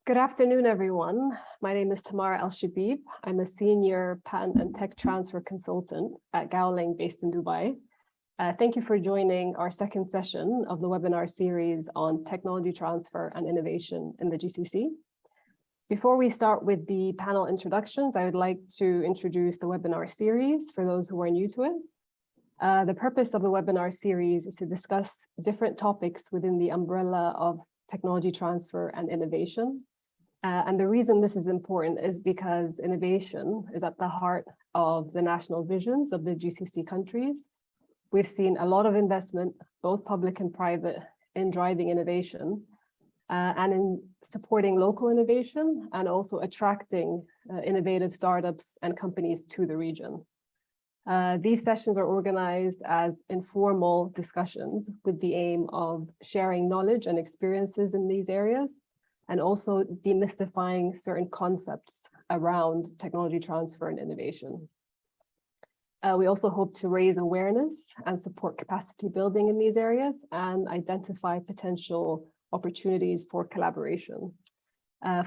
Good afternoon, everyone. My name is Tamara El-Shabib. I'm a senior patent and tech transfer consultant at Gowling based in Dubai. Thank you for joining our second session of the webinar series on technology transfer and innovation in the GCC. Before we start with the panel introductions, I would like to introduce the webinar series for those who are new to it. The purpose of the webinar series is to discuss different topics within the umbrella of technology transfer and innovation. And the reason this is important is because innovation is at the heart of the national visions of the GCC countries. We've seen a lot of investment, both public and private, in driving innovation and in supporting local innovation and also attracting innovative startups and companies to the region. These sessions are organized as informal discussions with the aim of sharing knowledge and experiences in these areas, and also demystifying certain concepts around technology transfer and innovation. We also hope to raise awareness and support capacity building in these areas and identify potential opportunities for collaboration.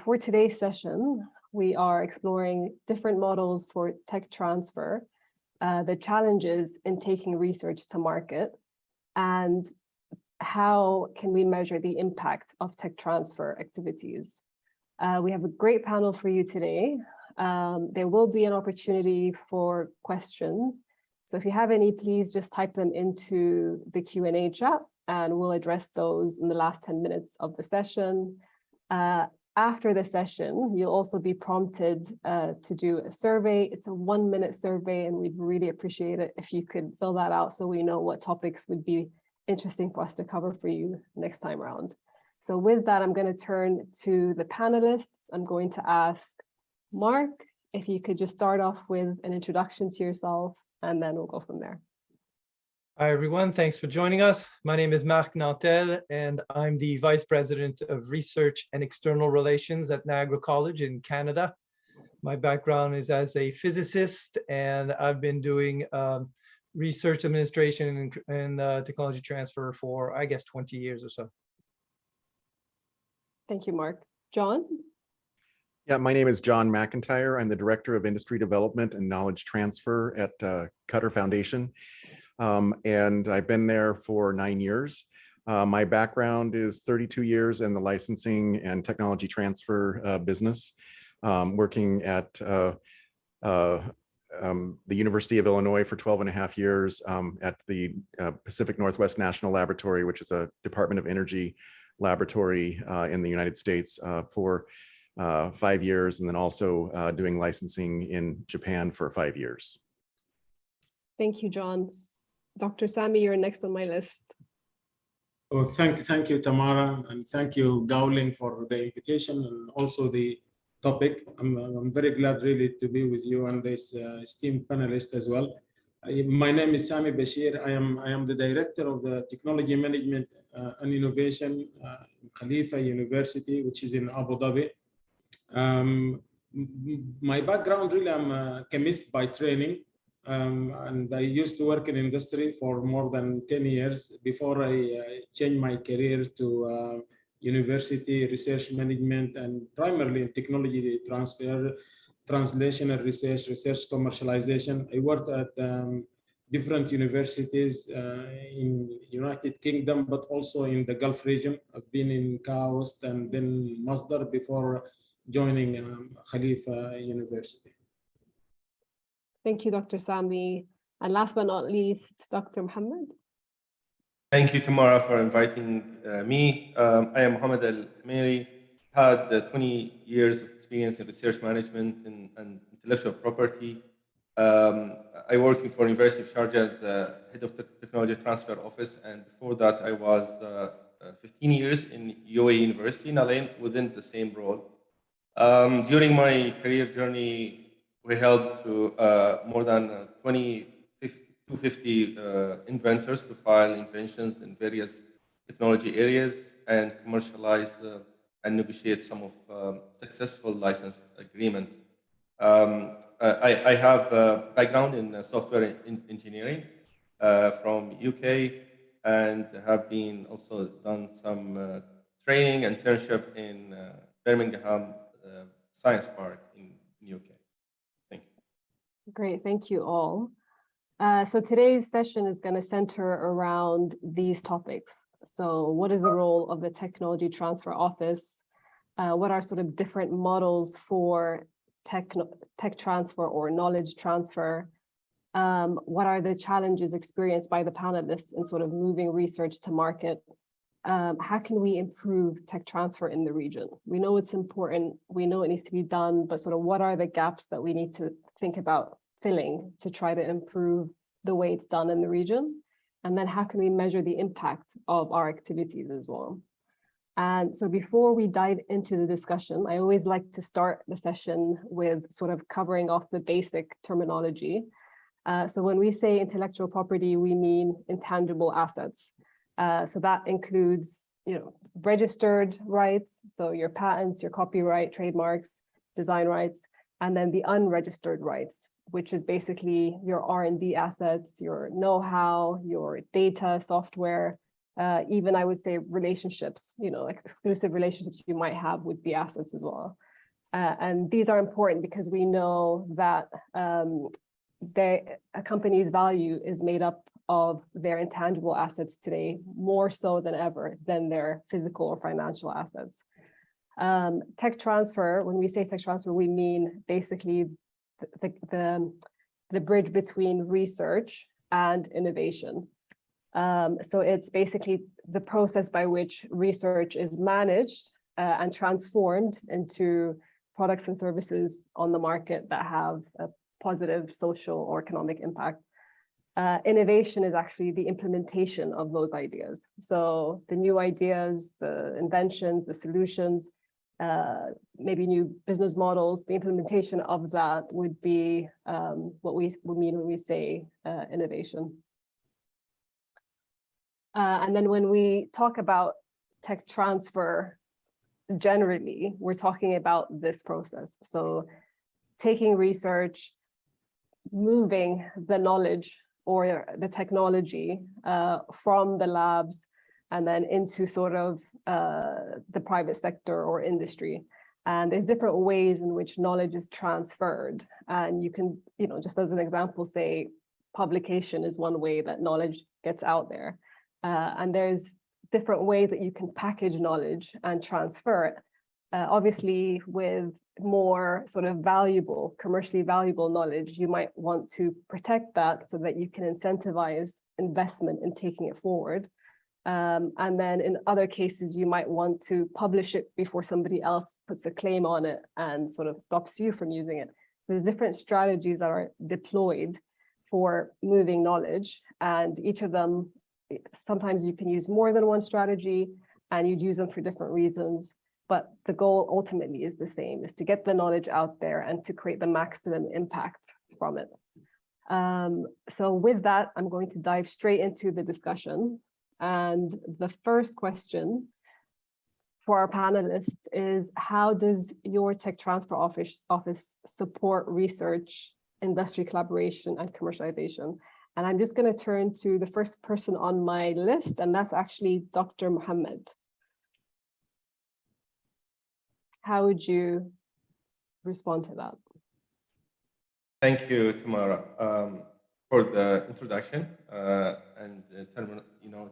For today's session, we are exploring different models for tech transfer, the challenges in taking research to market, and how can we measure the impact of tech transfer activities. We have a great panel for you today. There will be an opportunity for questions. So if you have any, please just type them into the Q&A chat and we'll address those in the last 10 minutes of the session. After the session, you'll also be prompted to do a survey. It's a 1-minute survey and we'd really appreciate it if you could fill that out so we know what topics would be interesting for us to cover for you next time around. So with that, I'm going to turn to the panelists. I'm going to ask Mark, if you could just start off with an introduction to yourself, and then we'll go from there. Hi, everyone. Thanks for joining us. My name is Marc Nantel, and I'm the Vice President of Research and External Relations at Niagara College in Canada. My background is as a physicist, and I've been doing research administration and technology transfer for, I guess, 20 years or so. Thank you, Mark. John? Yeah, my name is John McIntyre. I'm the Director of Industry Development and Knowledge Transfer at Qatar Foundation. And I've been there for 9 years. My background is 32 years in the licensing and technology transfer business, working at the University of Illinois for 12.5 years, at the Pacific Northwest National Laboratory, which is a Department of Energy laboratory in the United States for 5 years, and then also doing licensing in Japan for 5 years. Thank you, John. Dr. Sami, you're next on my list. Oh, thank you, Tamara, and thank you, Gowling, for the invitation and also the topic. I'm very glad really to be with you and this esteemed panelist as well. My name is Sami Bashir. I am the Director of the Technology Management and Innovation in Khalifa University, which is in Abu Dhabi. My background really, I'm a chemist by training, and I used to work in industry for more than 10 years before I changed my career to university research management, and primarily in technology transfer, translational research commercialization. I worked at different universities in United Kingdom, but also in the Gulf region. I've been in KAUST and then Masdar before joining Khalifa University. Thank you, Dr. Sami. And last but not least, Dr. Mohammed. Thank you, Tamara, for inviting me. I am Mohammed Al-Meri. Had 20 years of experience in research management and intellectual property. I working for University of Sharjah as head of the technology transfer office, and before that I was 15 years in UAE University, in Al-Ain, within the same role. During my career journey, we helped to more than 250 inventors to file inventions in various technology areas and commercialize and negotiate some of successful license agreements. I have a background in software engineering from UK, and have been also done some training internship in Birmingham Science Park in UK. Thank you. Great, thank you all. So today's session is going to center around these topics. So what is the role of the Technology Transfer Office? What are sort of different models for tech transfer or knowledge transfer? What are the challenges experienced by the panelists in sort of moving research to market? How can we improve tech transfer in the region? We know it's important, we know it needs to be done, but sort of what are the gaps that we need to think about filling to try to improve the way it's done in the region? And then how can we measure the impact of our activities as well? And so before we dive into the discussion, I always like to start the session with sort of covering off the basic terminology. So when we say intellectual property, we mean intangible assets. So that includes, registered rights, so your patents, your copyright, trademarks, design rights, and then the unregistered rights, which is basically your R&D assets, your know-how, your data, software, even I would say relationships, like exclusive relationships you might have would be assets as well. And these are important because we know that a company's value is made up of their intangible assets today, more so than ever than their physical or financial assets. Tech transfer, when we say tech transfer, we mean basically the bridge between research and innovation. So it's basically the process by which research is managed and transformed into products and services on the market that have a positive social or economic impact. Innovation is actually the implementation of those ideas. So the new ideas, the inventions, the solutions, maybe new business models, the implementation of that would be what we mean when we say innovation. And then when we talk about tech transfer, generally, we're talking about this process. So taking research, moving the knowledge or the technology from the labs and then into sort of the private sector or industry. And there's different ways in which knowledge is transferred. And you can, just as an example, say publication is one way that knowledge gets out there. And there's different ways that you can package knowledge and transfer it. Obviously, with more sort of valuable, commercially valuable knowledge, you might want to protect that so that you can incentivize investment in taking it forward. And then in other cases, you might want to publish it before somebody else puts a claim on it and sort of stops you from using it. So there's different strategies that are deployed for moving knowledge, and each of them, sometimes you can use more than one strategy and you'd use them for different reasons. But the goal ultimately is the same, is to get the knowledge out there and to create the maximum impact from it. So with that, I'm going to dive straight into the discussion. And the first question for our panelists is, how does your Tech Transfer Office support research, industry collaboration, and commercialization? And I'm just going to turn to the first person on my list, and that's actually Dr. Mohammed. How would you respond to that? Thank you, Tamara, for the introduction and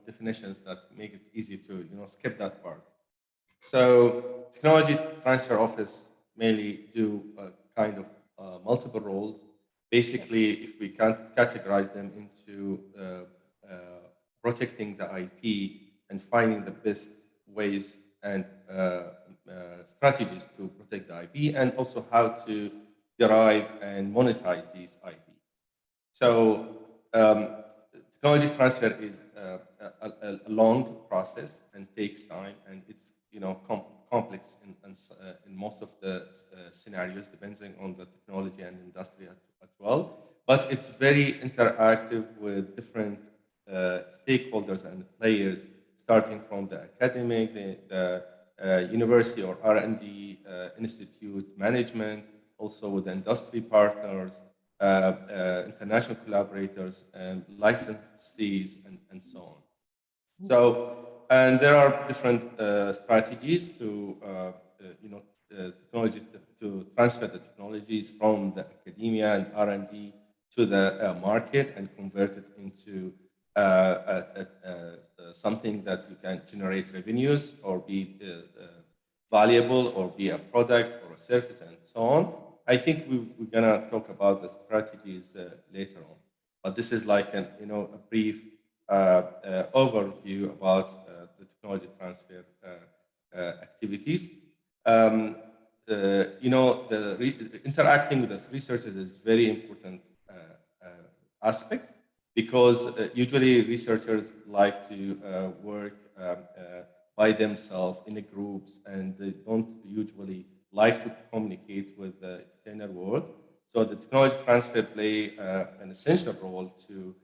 definitions that make it easy to skip that part. So, Technology Transfer Office mainly do kind of multiple roles. Basically, if we can't categorize them into protecting the IP and finding the best ways and strategies to protect the IP, and also how to derive and monetize these IP. So technology transfer is a long process and takes time, and it's complex in most of the scenarios, depending on the technology and industry as well. But it's very interactive with different stakeholders and players, starting from the academic, the university or R&D institute management, also with industry partners, international collaborators, and licensees, and so on. So and there are different strategies to technology to transfer the technologies from the academia and R&D to the market and convert it into something that you can generate revenues or be valuable or be a product or a service and so on. I think we're gonna talk about the strategies later on, but this is like a brief overview about the technology transfer activities. Interacting with the researchers is very important aspect, because usually researchers like to work by themselves in groups, and they don't usually like to communicate with the external world. So the technology transfer play an essential role to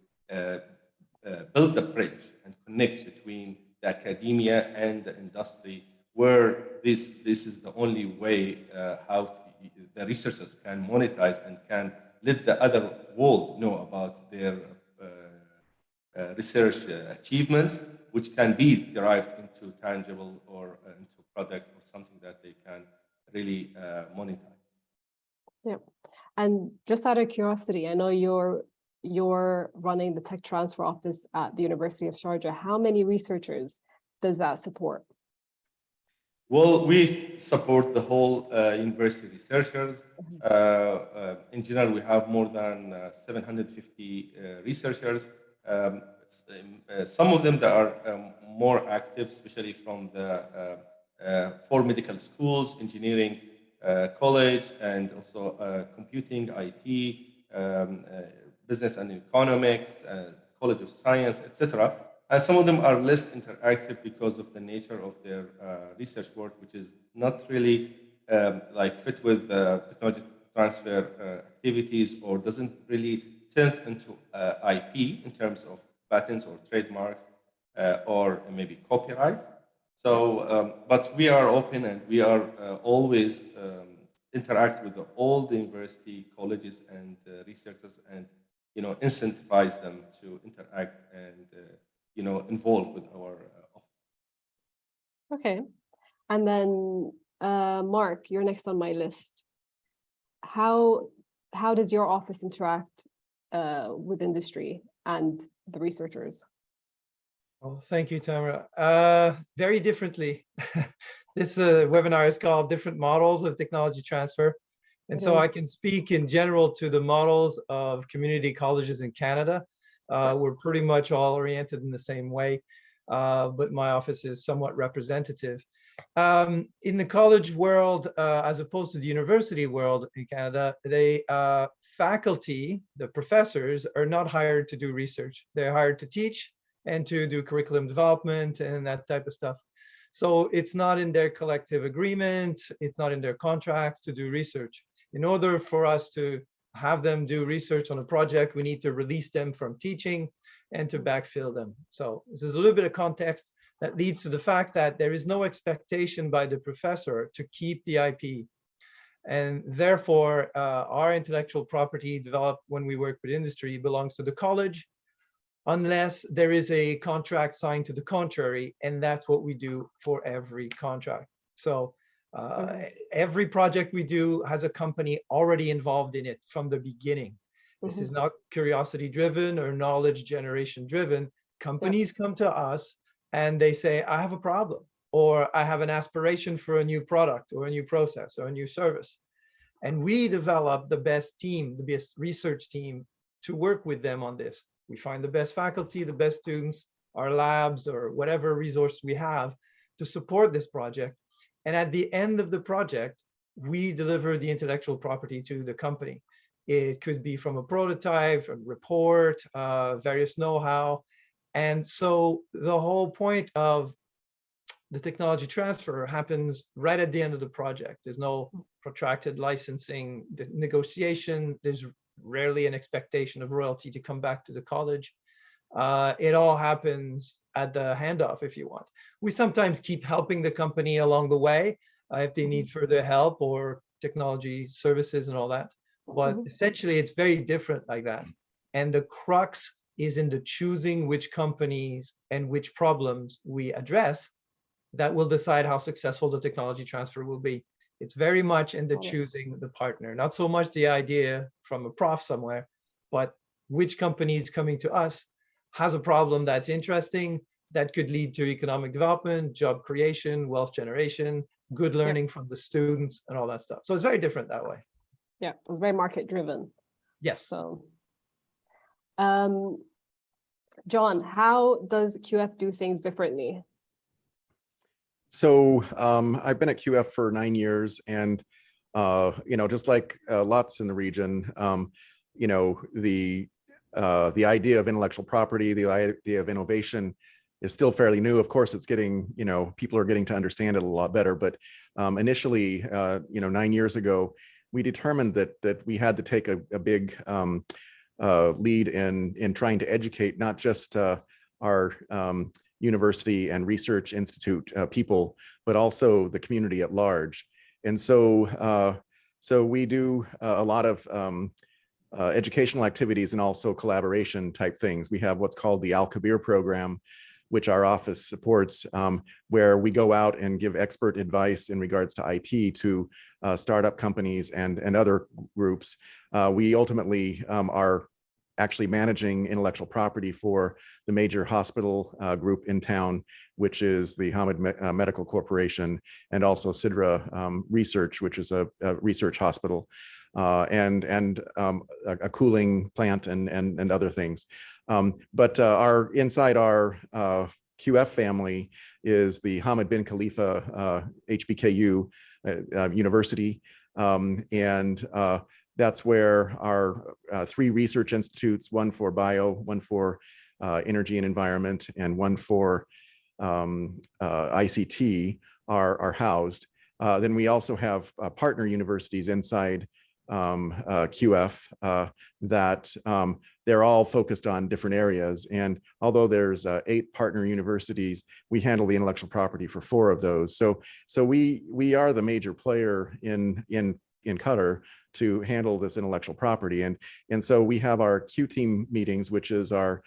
build the bridge and connect between the academia and the industry, where this is the only way how the researchers can monetize and can let the other world know about their research achievements, which can be derived into tangible or into product or something that they can really monetize. Yeah, and just out of curiosity, I know you're running the tech transfer office at the University of Sharjah. How many researchers does that support? Well, we support the whole university researchers. In general, we have more than 750 researchers. Some of them that are more active, especially from the four medical schools, engineering college, and also computing, IT, business and economics, College of Science, etc. And some of them are less interactive because of the nature of their research work, which is not really like fit with technology transfer activities, or doesn't really turn into IP in terms of patents or trademarks or maybe copyright. So, but we are open, and we are always interact with all the university colleges and researchers, and incentivize them to interact and involved with our office. Okay, and then Mark, you're next on my list. How does your office interact with industry and the researchers? Well, thank you, Tamara. Very differently. This webinar is called Different Models of Technology Transfer. And so I can speak in general to the models of community colleges in Canada. We're pretty much all oriented in the same way, but my office is somewhat representative. In the college world, as opposed to the university world in Canada, the faculty, the professors, are not hired to do research. They're hired to teach and to do curriculum development and that type of stuff. So it's not in their collective agreement, it's not in their contracts to do research. In order for us to have them do research on a project, we need to release them from teaching and to backfill them. So this is a little bit of context that leads to the fact that there is no expectation by the professor to keep the IP. And therefore, our intellectual property developed when we work with industry belongs to the college, unless there is a contract signed to the contrary, and that's what we do for every contract. So every project we do has a company already involved in it from the beginning. This is not curiosity driven or knowledge generation driven. Companies come to us and they say, I have a problem, or I have an aspiration for a new product or a new process or a new service. And we develop the best team, the best research team to work with them on this. We find the best faculty, the best students, our labs, or whatever resource we have to support this project. And at the end of the project, we deliver the intellectual property to the company. It could be from a prototype, a report, various know-how. And so the whole point of the technology transfer happens right at the end of the project. There's no protracted licensing negotiation. There's rarely an expectation of royalty to come back to the college. It all happens at the handoff, if you want. We sometimes keep helping the company along the way if they need further help or technology services and all that. But essentially, it's very different like that. And the crux is in the choosing which companies and which problems we address that will decide how successful the technology transfer will be. It's very much in the choosing the partner, not so much the idea from a prof somewhere, but which company is coming to us has a problem that's interesting, that could lead to economic development, job creation, wealth generation, good learning from the students and all that stuff. So it's very different that way. Yeah, it was very market driven. Yes. So, John, how does QF do things differently? So I've been at QF for 9 years, and just like lots in the region, the idea of intellectual property, the idea of innovation is still fairly new. Of course, it's getting, people are getting to understand it a lot better. But initially, 9 years ago, we determined that we had to take a big lead in trying to educate not just our university and research institute people, but also the community at large. And so we do a lot of educational activities and also collaboration type things. We have what's called the Al Kabir program, which our office supports, where we go out and give expert advice in regards to IP to startup companies and other groups. We ultimately are actually managing intellectual property for the major hospital group in town, which is the Hamad Medical Corporation, and also Sidra Research, which is a research hospital, and a cooling plant and other things. But inside our QF family is the Hamad bin Khalifa HBKU University, and that's where our 3 research institutes, one for bio, one for energy and environment, and one for ICT are housed. Then we also have partner universities inside QF that they're all focused on different areas. And although there's 8 partner universities, we handle the intellectual property for 4 of those. So we are the major player in Qatar to handle this intellectual property. And so we have our Q team meetings, which is our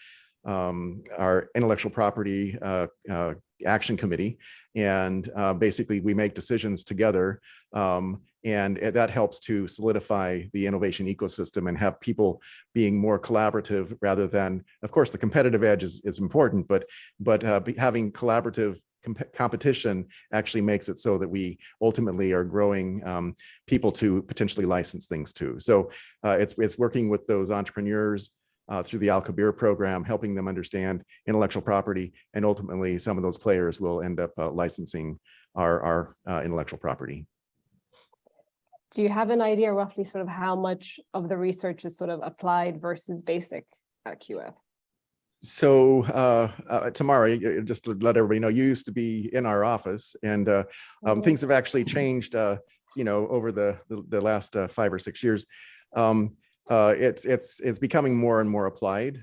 intellectual property action committee. And basically we make decisions together, and that helps to solidify the innovation ecosystem and have people being more collaborative rather than, of course, the competitive edge is important, but having collaborative competition actually makes it so that we ultimately are growing people to potentially license things to. So it's working with those entrepreneurs through the Al Kabir program, helping them understand intellectual property, and ultimately some of those players will end up licensing our intellectual property. Do you have an idea roughly sort of how much of the research is sort of applied versus basic at QF? So Tamara, just to let everybody know, you used to be in our office, and things have actually changed, over the last 5 or 6 years. It's becoming more and more applied,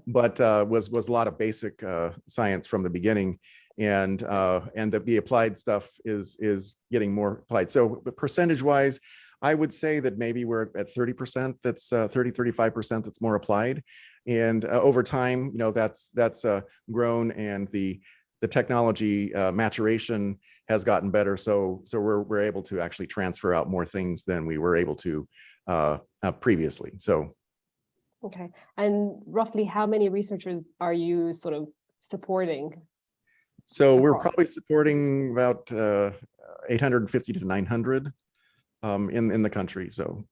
but was a lot of basic science from the beginning, and the applied stuff is getting more applied. So percentage wise, I would say that maybe we're at 30%. That's 35% that's more applied, and over time, that's grown, and the technology maturation has gotten better. So we're able to actually transfer out more things than we were able to previously. So okay, and roughly how many researchers are you sort of supporting? So we're probably supporting about 850 to 900 in the country. So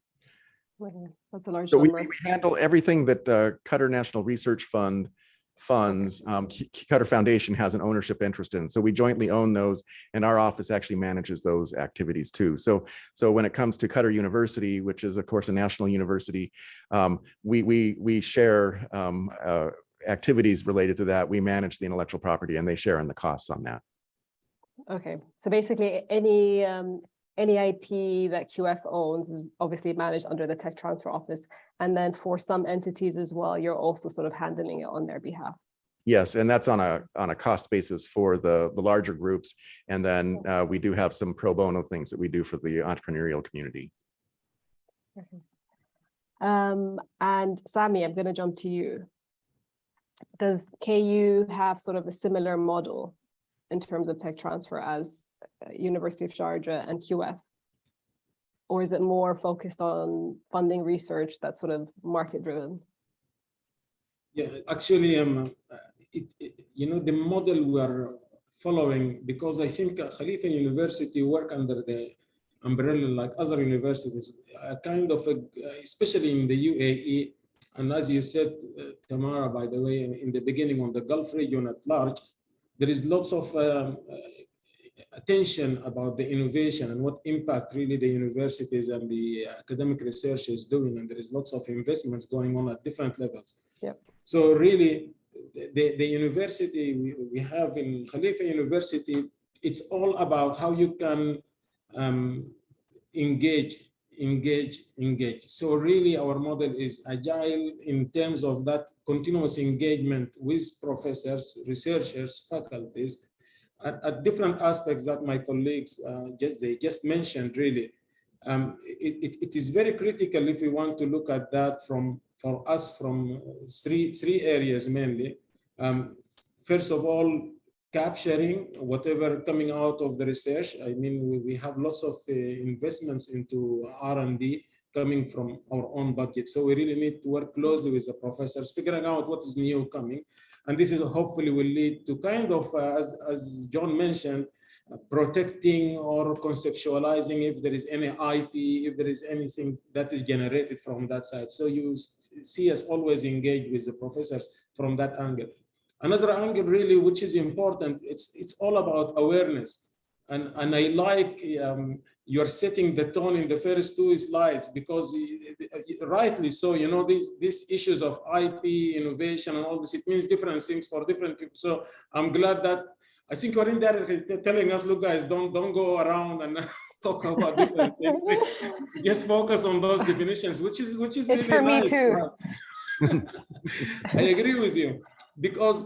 that's a large so number. we handle everything that Qatar National Research Fund funds. Qatar Foundation has an ownership interest in, so we jointly own those, and our office actually manages those activities too. So when it comes to Qatar University, which is of course a national university, we share activities related to that. We manage the intellectual property, and they share in the costs on that. Okay, so basically any IP that QF owns is obviously managed under the tech transfer office, and then for some entities as well, you're also sort of handling it on their behalf. Yes, and that's on a cost basis for the larger groups, and then we do have some pro bono things that we do for the entrepreneurial community. Okay. And Sami, I'm going to jump to you. does KU have sort of a similar model in terms of tech transfer as University of Sharjah and QF? Or is it more focused on funding research that's sort of market driven? Yeah, actually, the model we are following, because I think Khalifa University work under the umbrella like other universities, especially in the UAE, and as you said, Tamara, by the way, in the beginning on the Gulf region at large, there is lots of attention about the innovation and what impact really the universities and the academic research is doing, and there is lots of investments going on at different levels. Yep. So really, the university we have in Khalifa University, it's all about how you can engage. So really our model is agile in terms of that continuous engagement with professors, researchers, faculties, at different aspects that my colleagues just mentioned. Really, it is very critical if we want to look at that from three areas mainly. First of all, capturing whatever coming out of the research. I mean, we have lots of investments into R&D coming from our own budget. So we really need to work closely with the professors, figuring out what is new coming. And this is hopefully will lead to kind of, as John mentioned, protecting or conceptualizing if there is any IP, if there is anything that is generated from that side. So you see us always engage with the professors from that angle. Another angle really, which is important, it's all about awareness. And I like you're setting the tone in the first two slides, because rightly so, you know, these issues of IP, innovation and all this, it means different things for different people. So I'm glad that, I think you're indirectly telling us, look guys, don't go around and talk about different things. Just focus on those definitions, which is It's really for nice. me too. I agree with you, because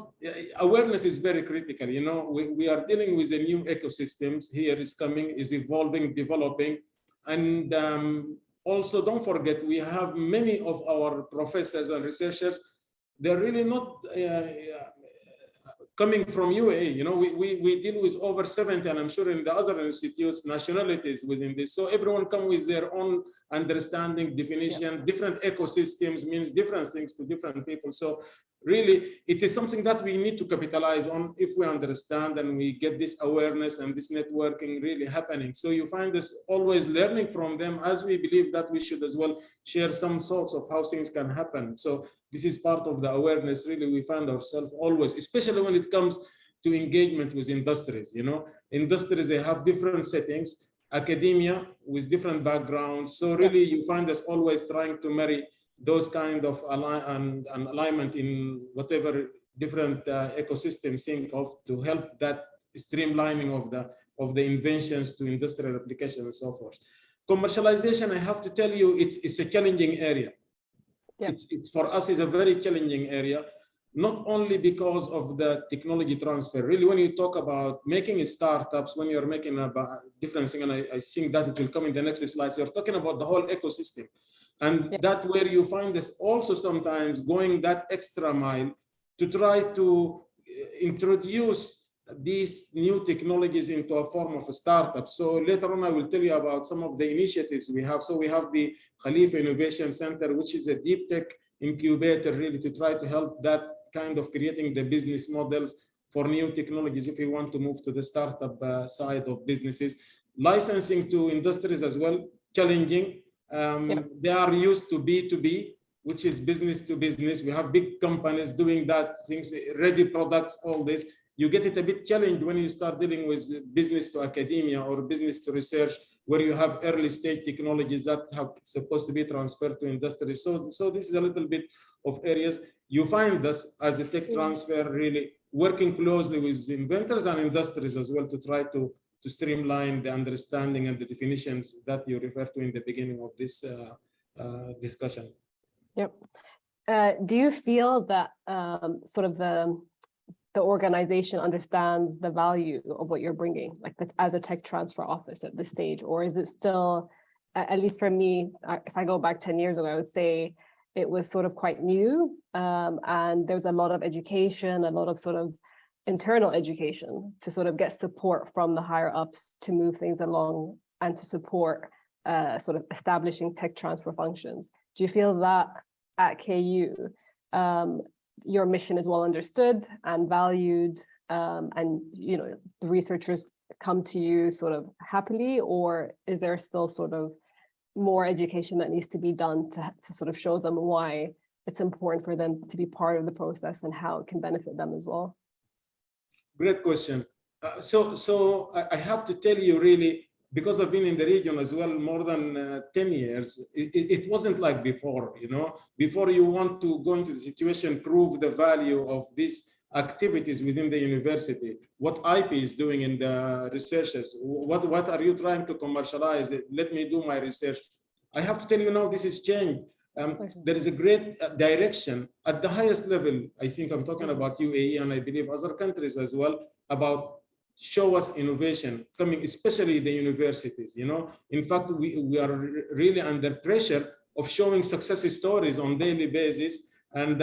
awareness is very critical. You know, we are dealing with a new ecosystems here, is coming, is evolving, developing. And also don't forget, we have many of our professors and researchers, they're really not coming from UAE. You know, we deal with over 70, and I'm sure in the other institutes, nationalities within this. So everyone come with their own understanding, definition. Yep. Different ecosystems means different things to different people. So really, it is something that we need to capitalize on if we understand and we get this awareness and this networking really happening. So you find us always learning from them, as we believe that we should as well share some thoughts of how things can happen. So this is part of the awareness. Really, we find ourselves always, especially when it comes to engagement with industries. You know, industries, they have different settings, academia with different backgrounds. So really, you find us always trying to marry those kind of alignment in whatever different ecosystems think of, to help that streamlining of the inventions to industrial application and so forth. Commercialization, I have to tell you, it's a challenging area. Yep. It's for us, is a very challenging area, not only because of the technology transfer. Really, when you talk about making startups, when you're making about different things, and I think that it will come in the next slides, you're talking about the whole ecosystem. And that where you find us also sometimes going that extra mile to try to introduce these new technologies into a form of a startup. So later on, I will tell you about some of the initiatives we have. So we have the Khalifa Innovation Center, which is a deep tech incubator, really to try to help that kind of creating the business models for new technologies if we want to move to the startup side of businesses. Licensing to industries as well, challenging. They are used to B2B, which is business to business. We have big companies doing that, things, ready products, all this. You get it a bit challenged when you start dealing with business to academia or business to research, where you have early stage technologies that have supposed to be transferred to industry. So this is a little bit of areas. You find us as a tech transfer really working closely with inventors and industries as well to try to streamline the understanding and the definitions that you refer to in the beginning of this discussion. Yep. Do you feel that sort of the organization understands the value of what you're bringing, like as a tech transfer office at this stage? Or is it still, at least for me, if I go back 10 years ago, I would say it was sort of quite new, and there's a lot of education, a lot of sort of internal education to sort of get support from the higher ups to move things along and to support sort of establishing tech transfer functions. Do you feel that at KU, your mission is well understood and valued, and you know the researchers come to you sort of happily, or is there still sort of more education that needs to be done to sort of show them why it's important for them to be part of the process and how it can benefit them as well? Great question. So I have to tell you, really, because I've been in the region as well more than 10 years, it wasn't like before, you know. Before, you want to go into the situation, prove the value of these activities within the university, what IP is doing in the researchers, what are you trying to commercialize? Let me do my research. I have to tell you now, this is changed. There is a great direction at the highest level. I think I'm talking about UAE, and I believe other countries as well, about show us innovation coming, especially the universities. You know, in fact, we are really under pressure of showing success stories on daily basis, and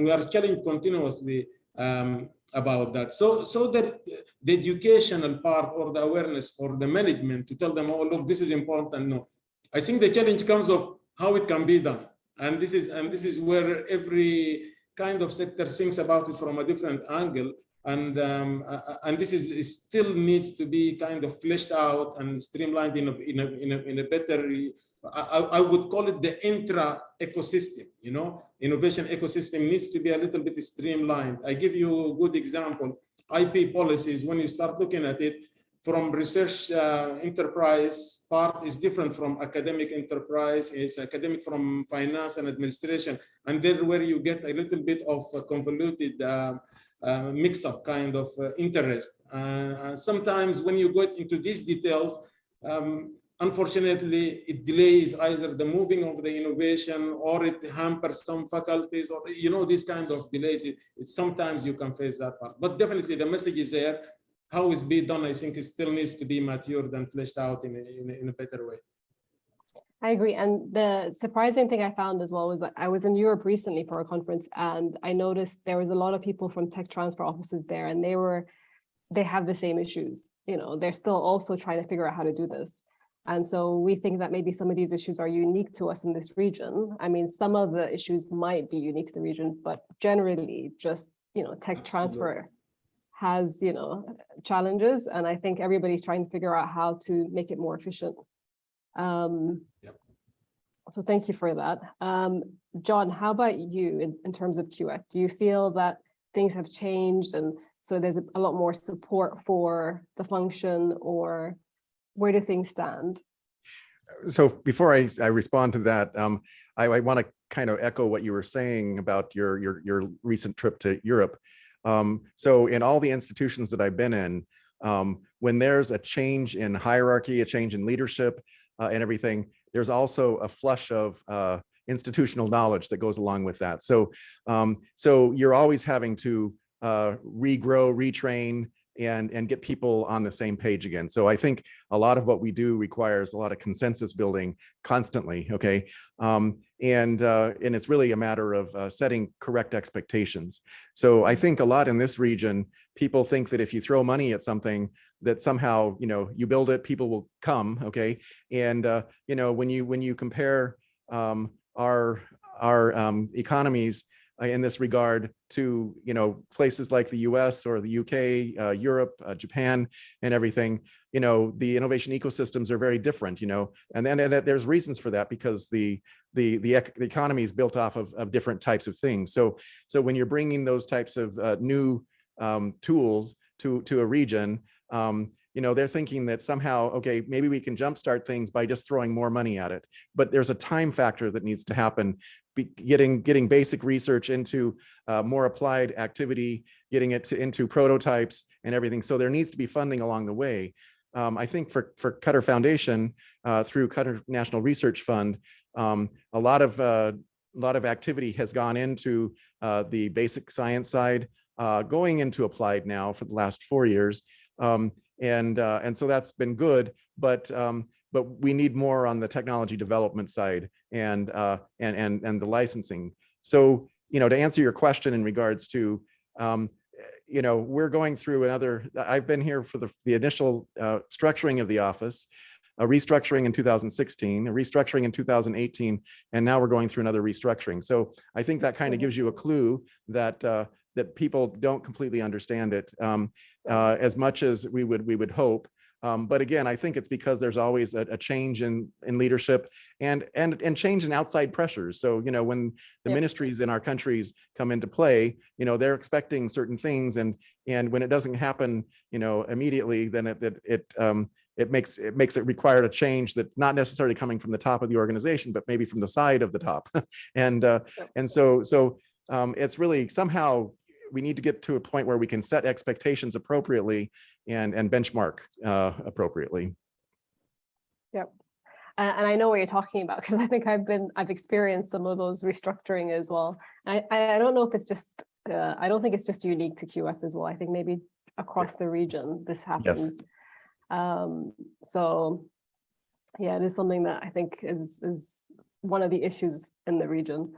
we are challenged continuously about that. So that the educational part or the awareness for the management to tell them, oh look, this is important. No, I think the challenge comes of how it can be done, and this is where every kind of sector thinks about it from a different angle, and this is still needs to be kind of fleshed out and streamlined in a better. I would call it the intra ecosystem. You know, innovation ecosystem needs to be a little bit streamlined. I give you a good example. IP policies, when you start looking at it, from research enterprise part is different from academic enterprise, is academic from finance and administration. And there where you get a little bit of a convoluted mix-up kind of interest. And sometimes when you go into these details, unfortunately, it delays either the moving of the innovation, or it hampers some faculties, or, you know, these kind of delays. Sometimes you can face that part. But definitely the message is there. How it's being done, I think, it still needs to be matured and fleshed out in a better way. I agree. And the surprising thing I found as well was that I was in Europe recently for a conference, and I noticed there was a lot of people from tech transfer offices there, and they have the same issues. You know, they're still also trying to figure out how to do this. And so we think that maybe some of these issues are unique to us in this region. I mean, some of the issues might be unique to the region, but generally just, you know, tech transfer has, you know, challenges, and I think everybody's trying to figure out how to make it more efficient. So thank you for that. John, how about you in terms of QF? Do you feel that things have changed, and so there's a lot more support for the function, or where do things stand? So before I respond to that, I want to kind of echo what you were saying about your recent trip to Europe. So in all the institutions that I've been in, when there's a change in hierarchy, a change in leadership and everything, there's also a flush of institutional knowledge that goes along with that. So, so you're always having to regrow, retrain, and get people on the same page again. So I think a lot of what we do requires a lot of consensus building constantly, okay? And it's really a matter of setting correct expectations. So I think a lot in this region, people think that if you throw money at something, that somehow, you know, you build it, people will come, okay? And, you know, when you compare our economies in this regard to, you know, places like the US or the UK, Europe, Japan, and everything, you know, the innovation ecosystems are very different, you know, and there's reasons for that, because the economy is built off of different types of things. So when you're bringing those types of new tools to a region, you know, they're thinking that somehow, okay, maybe we can jumpstart things by just throwing more money at it. But there's a time factor that needs to happen, getting basic research into more applied activity, getting it into prototypes and everything. So there needs to be funding along the way. I think for Qatar Foundation, through Qatar National Research Fund, a lot of activity has gone into the basic science side, going into applied now for the last 4 years. And so that's been good, but but we need more on the technology development side and the licensing. So, to answer your question in regards to, we're going through another, I've been here for the initial structuring of the office, a restructuring in 2016, a restructuring in 2018, and now we're going through another restructuring. So I think that kind of gives you a clue that that people don't completely understand it as much as we would hope. But again, I think it's because there's always a change in leadership and change in outside pressures. So, when the ministries in our countries come into play, they're expecting certain things, and when it doesn't happen, immediately, then it makes it require a change that's not necessarily coming from the top of the organization, but maybe from the side of the top. And so it's really somehow we need to get to a point where we can set expectations appropriately and benchmark appropriately. Yep. And I know what you're talking about, because I think I've experienced some of those restructuring as well. I don't know if it's just, I don't think it's just unique to QF as well. I think maybe across the region this happens. Yes. So yeah, it is something that I think is one of the issues in the region.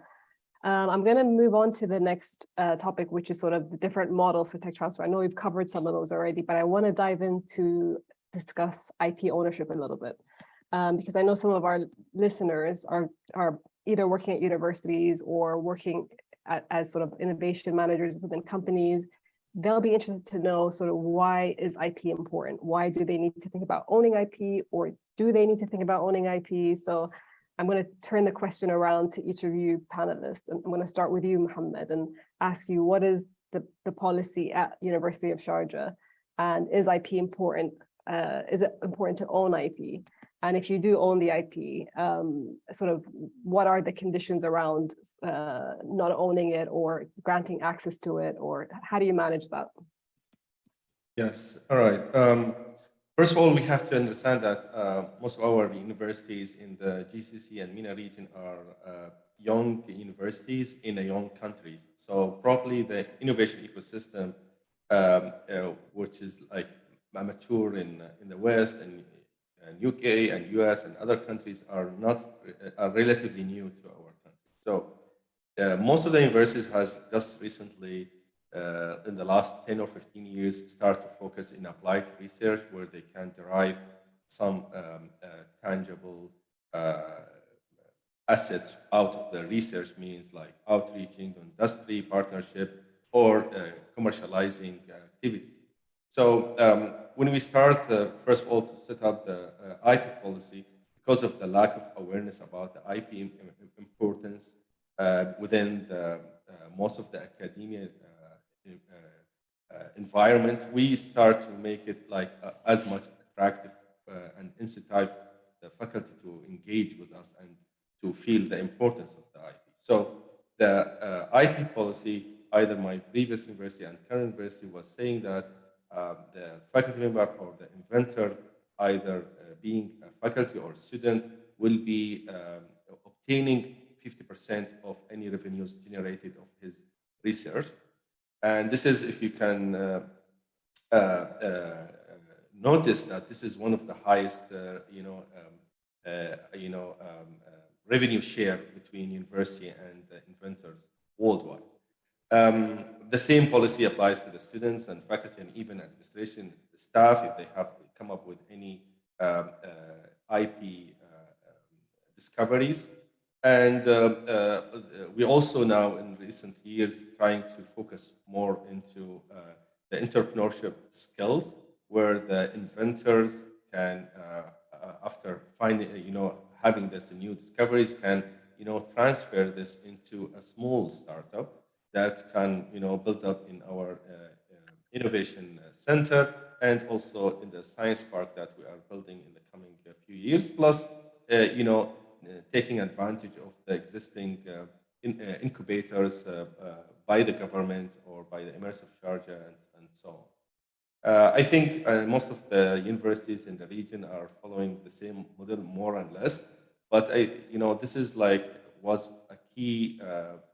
I'm going to move on to the next topic, which is sort of the different models for tech transfer. I know we've covered some of those already, but I want to dive into discuss IP ownership a little bit, because I know some of our listeners are either working at universities or working as sort of innovation managers within companies. They'll be interested to know sort of, why is IP important? Why do they need to think about owning IP, or do they need to think about owning IP? So I'm going to turn the question around to each of you panelists. And I'm going to start with you, Mohammed, and ask you, what is the policy at University of Sharjah? And is IP important? Is it important to own IP? And if you do own the IP, sort of what are the conditions around not owning it or granting access to it, or how do you manage that? Yes, all right. First of all, we have to understand that most of our universities in the GCC and MENA region are young universities in a young countries. So probably the innovation ecosystem, which is like mature in the West and UK and US and other countries, are relatively new to our country. So most of the universities has just recently, in the last 10 or 15 years, start to focus in applied research, where they can derive some tangible assets out of the research, means like outreaching to industry, partnership, or commercializing activities. So when we start, first of all, to set up the IP policy, because of the lack of awareness about the IP importance within most of the academia environment, we start to make it like as much attractive and incentivize the faculty to engage with us and to feel the importance of the IP. So the IP policy, either my previous university and current university, was saying that the faculty member or the inventor, either being a faculty or student, will be obtaining 50% of any revenues generated of his research. And this is, if you can notice, that this is one of the highest, revenue share between university and inventors worldwide. The same policy applies to the students and faculty and even administration staff if they have come up with any IP discoveries. And we also now, in recent years, trying to focus more into the entrepreneurship skills, where the inventors can, after finding, having this new discoveries, can, transfer this into a small startup that can, build up in our innovation center, and also in the science park that we are building in the coming few years. Plus, taking advantage of the existing incubators by the government or by the Immersive Sharjah and so on. I think most of the universities in the region are following the same model, more and less. But this is was a key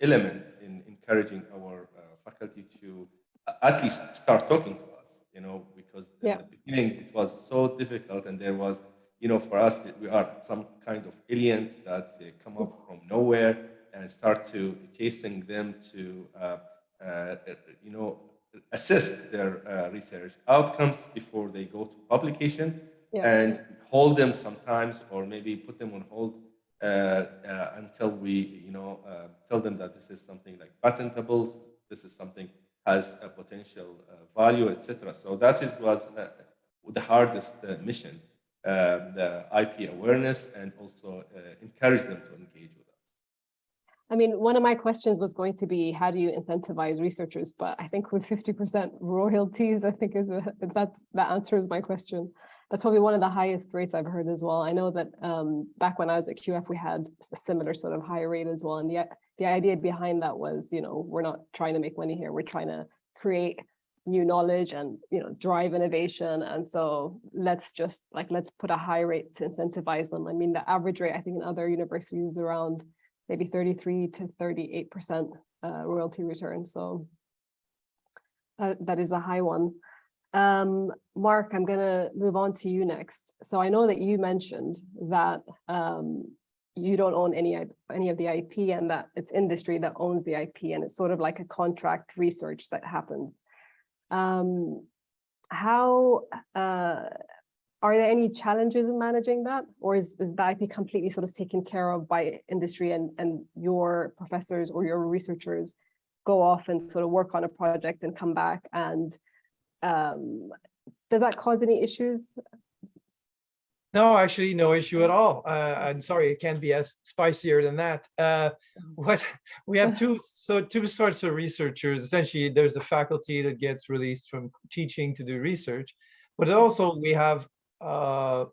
element in encouraging our faculty to at least start talking to us. Because in the beginning it was so difficult, and there was for us, we are some kind of aliens that come up from nowhere and start to chasing them to, assist their research outcomes before they go to publication, and hold them sometimes, or maybe put them on hold until we, tell them that this is something like patentable, this is something has a potential value, etc. So that was the hardest mission, the IP awareness, and also encourage them to engage with us. I mean, one of my questions was going to be, how do you incentivize researchers? But I think with 50% royalties, I think that answers my question. That's probably one of the highest rates I've heard as well. I know that back when I was at QF, we had a similar sort of high rate as well. And the idea behind that was, we're not trying to make money here. We're trying to create new knowledge and, drive innovation. And so let's put a high rate to incentivize them. I mean, the average rate, I think in other universities is around maybe 33 to 38% royalty return. So that is a high one. Mark, I'm going to move on to you next. So I know that you mentioned that you don't own any of the IP, and that it's industry that owns the IP, and it's sort of like a contract research that happens. Are there any challenges in managing that, or is the IP completely sort of taken care of by industry, and your professors or your researchers go off and sort of work on a project and come back? And does that cause any issues? No, actually, no issue at all. I'm sorry, it can't be as spicier than that. We have two sorts of researchers. Essentially, there's a faculty that gets released from teaching to do research, but also we have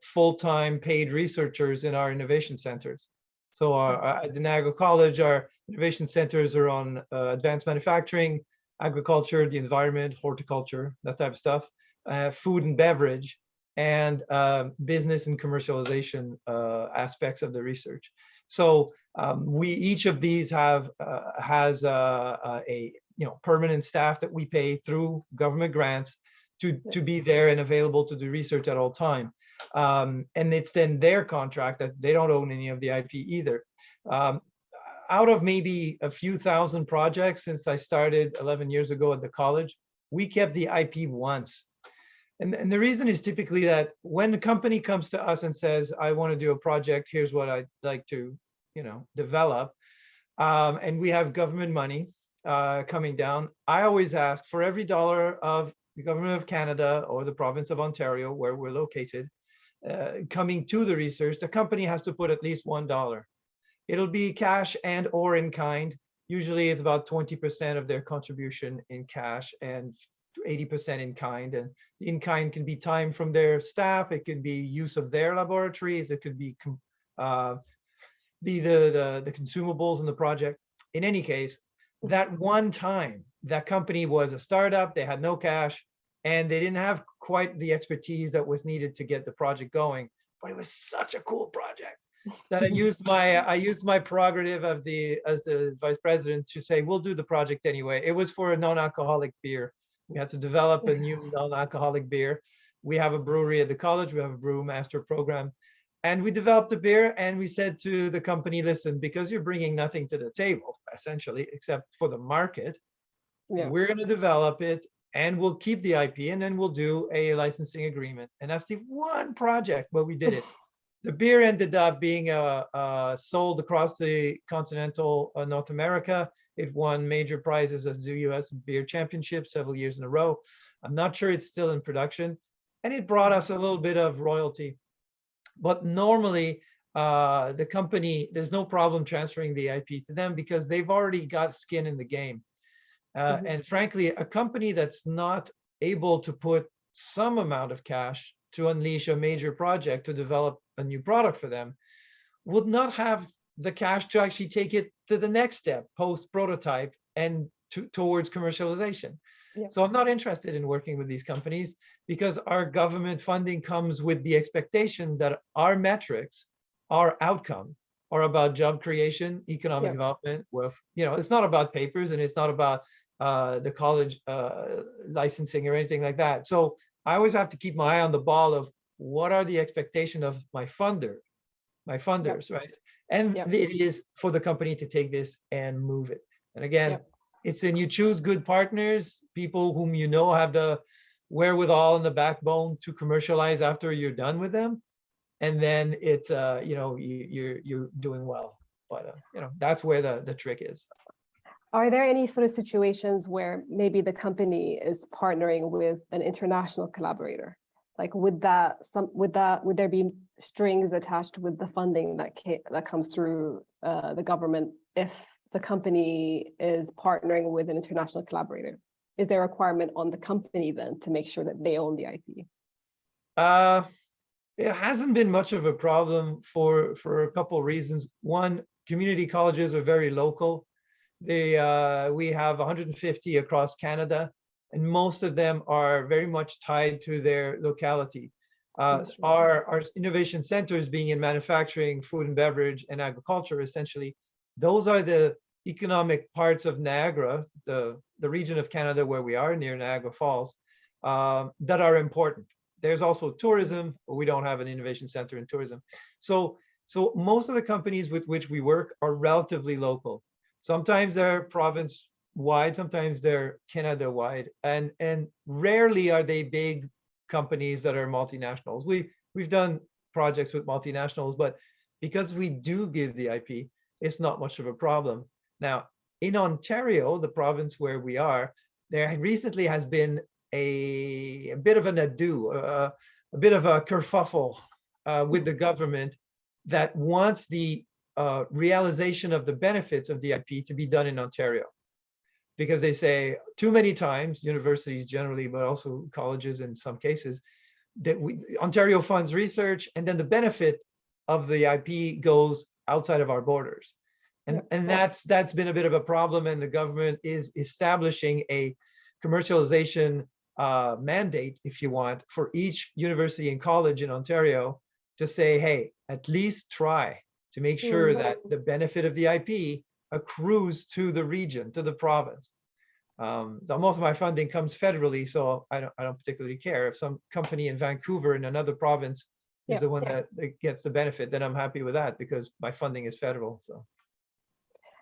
full-time paid researchers in our innovation centers. So at the Niagara College, our innovation centers are on advanced manufacturing, agriculture, the environment, horticulture, that type of stuff, food and beverage, and business and commercialization aspects of the research. So each of these has a permanent staff that we pay through government grants to be there and available to do research at all time. And it's then their contract that they don't own any of the IP either. Out of maybe a few thousand projects since I started 11 years ago at the college, we kept the IP once. And the reason is typically that when a company comes to us and says, I want to do a project, here's what I'd like to, develop, and we have government money coming down, I always ask for every dollar of the government of Canada or the province of Ontario, where we're located, coming to the research, the company has to put at least $1. It'll be cash and or in kind. Usually it's about 20% of their contribution in cash and 80% in kind. And in kind can be time from their staff. It could be use of their laboratories. It could be the consumables in the project. In any case, that one time, that company was a startup, they had no cash, and they didn't have quite the expertise that was needed to get the project going. But it was such a cool project that I used my prerogative as the vice president to say, we'll do the project anyway. It was for a non-alcoholic beer. We had to develop a new non-alcoholic beer. We have a brewery at the college. We have a brew master program. And we developed the beer, and we said to the company, listen, because you're bringing nothing to the table, essentially, except for the market, we're going to develop it, and we'll keep the IP, and then we'll do a licensing agreement. And that's the one project where we did it. The beer ended up being sold across the continental North America. It won major prizes as the US Beer Championship several years in a row. I'm not sure it's still in production. And it brought us a little bit of royalty. But normally, the company, there's no problem transferring the IP to them because they've already got skin in the game. And frankly, a company that's not able to put some amount of cash to unleash a major project to develop a new product for them would not have the cash to actually take it to the next step, post prototype, and towards commercialization. So I'm not interested in working with these companies because our government funding comes with the expectation that our metrics, our outcome, are about job creation, economic development. With it's not about papers, and it's not about the college licensing or anything like that. So I always have to keep my eye on the ball of what are the expectation of my funders, right? And Yep. it is for the company to take this and move it. And again, Yep. it's in you choose good partners, people whom you know have the wherewithal and the backbone to commercialize after you're done with them. And then it's, you know, you're doing well. But, you know, that's where the trick is. Are there any sort of situations where maybe the company is partnering with an international collaborator? Like would there be strings attached with the funding that comes through the government if the company is partnering with an international collaborator? Is there a requirement on the company then to make sure that they own the IP? It hasn't been much of a problem for a couple of reasons. One, community colleges are very local. We have 150 across Canada, and most of them are very much tied to their locality. Our innovation centers being in manufacturing, food and beverage, and agriculture, essentially, those are the economic parts of Niagara, the region of Canada where we are, near Niagara Falls, that are important. There's also tourism, but we don't have an innovation center in tourism. So most of the companies with which we work are relatively local. Sometimes they're province-wide, sometimes they're Canada-wide, and rarely are they big companies that are multinationals. We've done projects with multinationals, but because we do give the IP, it's not much of a problem. Now, in Ontario, the province where we are, there recently has been a bit of an ado, a bit of a kerfuffle with the government that wants the realization of the benefits of the IP to be done in Ontario. Because they say too many times, universities generally, but also colleges in some cases, that Ontario funds research and then the benefit of the IP goes outside of our borders. And that's been a bit of a problem, and the government is establishing a commercialization mandate, if you want, for each university and college in Ontario to say, hey, at least try to make sure that the benefit of the IP accrues to the region, to the province. Most of my funding comes federally, so I don't particularly care. If some company in Vancouver in another province is the one that gets the benefit, then I'm happy with that because my funding is federal. So.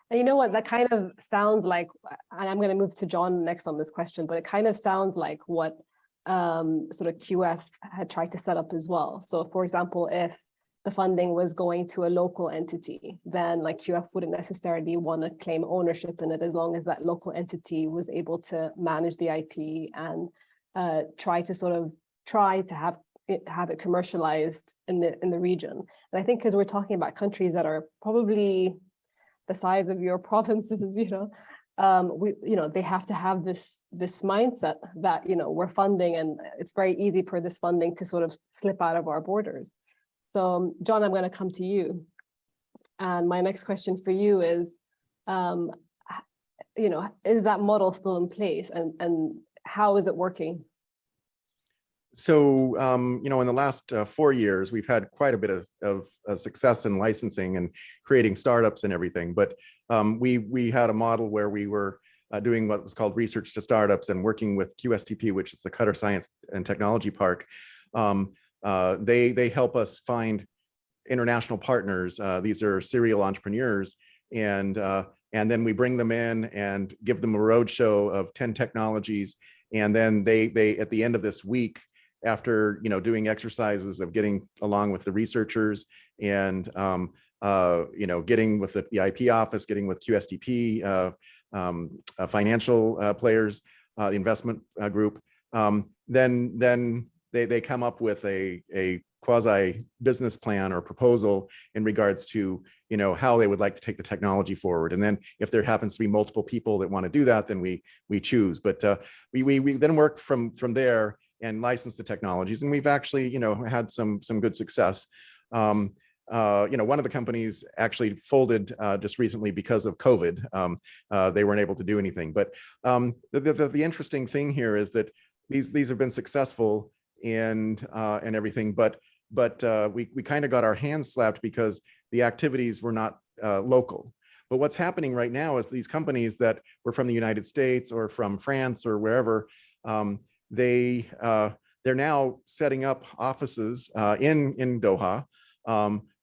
And you know what, that kind of sounds like, and I'm going to move to John next on this question, but it kind of sounds like what sort of QF had tried to set up as well. So for example, if the funding was going to a local entity, then like QF wouldn't necessarily want to claim ownership in it as long as that local entity was able to manage the IP and try to have it commercialized in the region. And I think because we're talking about countries that are probably the size of your provinces, they have to have this mindset that, we're funding and it's very easy for this funding to sort of slip out of our borders. So John, I'm going to come to you. And my next question for you is, is that model still in place and how is it working? So, in the last 4 years, we've had quite a bit of success in licensing and creating startups and everything. But we had a model where we were doing what was called research to startups and working with QSTP, which is the Qatar Science and Technology Park. They help us find international partners. These are serial entrepreneurs, and then we bring them in and give them a roadshow of 10 technologies, and then they at the end of this week, after doing exercises of getting along with the researchers and getting with the IP office, getting with QSTP, financial players, the investment group, then they come up with a quasi business plan or proposal in regards to how they would like to take the technology forward. And then if there happens to be multiple people that want to do that, then we choose. But we then work from there and license the technologies, and we've actually had some good success. One of the companies actually folded just recently because of COVID. They weren't able to do anything. But the interesting thing here is that these have been successful and everything, but we kind of got our hands slapped because the activities were not local. But what's happening right now is these companies that were from the United States or from France or wherever, they they're now setting up offices in Doha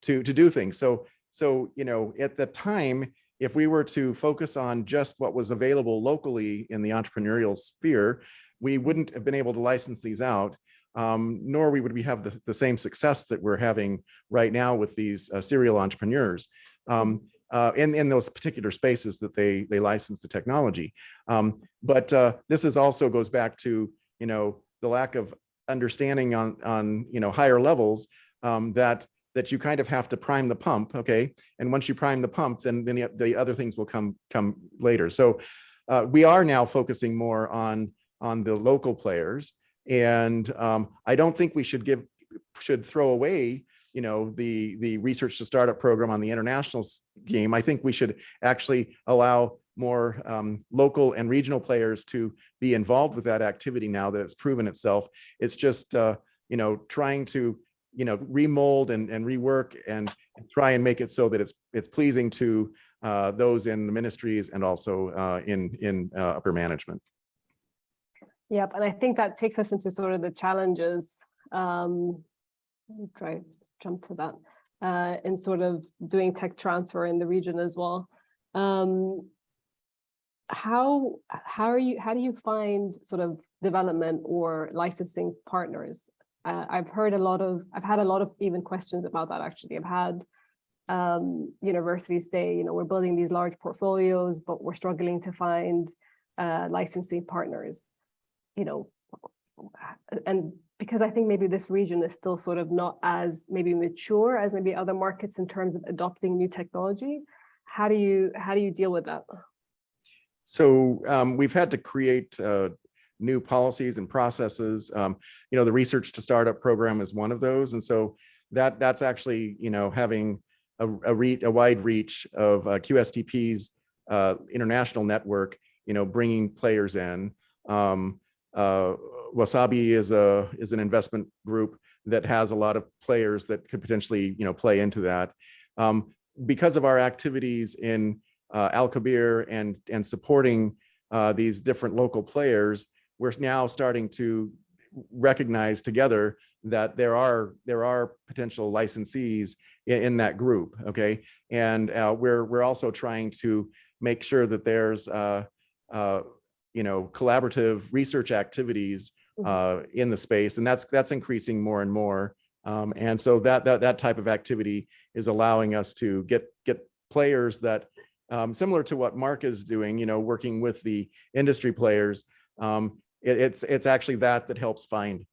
to do things. So you know, at the time, if we were to focus on just what was available locally in the entrepreneurial sphere, we wouldn't have been able to license these out, nor would we have the same success that we're having right now with these serial entrepreneurs in those particular spaces that they license the technology. But this is also goes back to, you know, the lack of understanding on you know, higher levels, that you kind of have to prime the pump, okay? And once you prime the pump, then the other things will come later. So we are now focusing more on the local players, and I don't think we should throw away, you know, the research to startup program on the international game. I think we should actually allow more local and regional players to be involved with that activity now that it's proven itself. It's just you know, trying to, you know, remold and rework and try and make it so that it's pleasing to those in the ministries and also in upper management. Yep, and I think that takes us into sort of the challenges. Let me try to jump to that in sort of doing tech transfer in the region as well. How do you find sort of development or licensing partners? I've had a lot of even questions about that, actually. I've had universities say, you know, we're building these large portfolios, but we're struggling to find licensing partners, you know, and because I think maybe this region is still sort of not as maybe mature as maybe other markets in terms of adopting new technology. How do you deal with that? So we've had to create new policies and processes. You know, the research to startup program is one of those. And so that's actually, you know, having a wide reach of QSTP's international network, you know, bringing players in. Wasabi is an investment group that has a lot of players that could potentially, you know, play into that. Because of our activities in Al Kabir and supporting these different local players, we're now starting to recognize together that there are potential licensees in that group, okay? And we're also trying to make sure that there's you know, collaborative research activities in the space, and that's increasing more and more. And so that type of activity is allowing us to get players that similar to what Mark is doing, you know, working with the industry players. It's actually that helps find,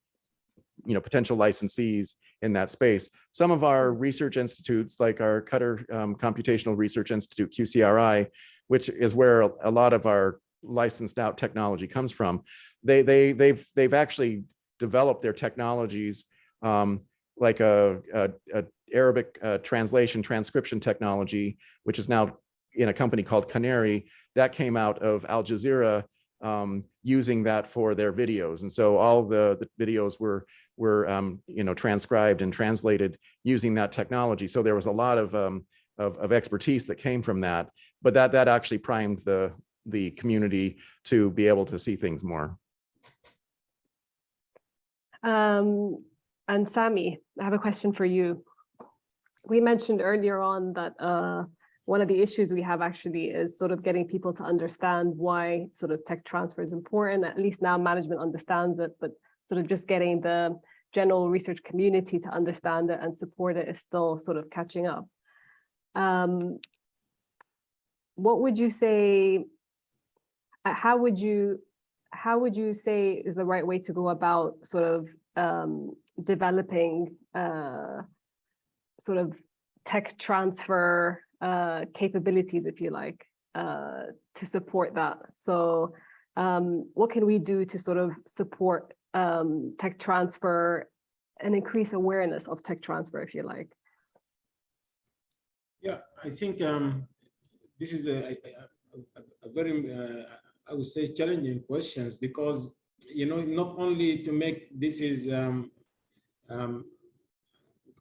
you know, potential licensees in that space. Some of our research institutes, like our Qatar Computational Research Institute, QCRI, which is where a lot of our licensed out technology comes from, they've actually developed their technologies, like a Arabic translation transcription technology, which is now in a company called Canary, that came out of Al Jazeera, using that for their videos. And so all the videos were you know, transcribed and translated using that technology. So there was a lot of expertise that came from that, but that actually primed the community to be able to see things more. And Sami, I have a question for you. We mentioned earlier on that one of the issues we have actually is sort of getting people to understand why sort of tech transfer is important. At least now management understands it, but sort of just getting the general research community to understand it and support it is still sort of catching up. What would you say, how would you say is the right way to go about sort of developing sort of tech transfer capabilities, if you like, to support that? So what can we do to sort of support tech transfer and increase awareness of tech transfer, if you like? Yeah, I think this is a very, I would say, challenging questions, because, you know, not only to make this is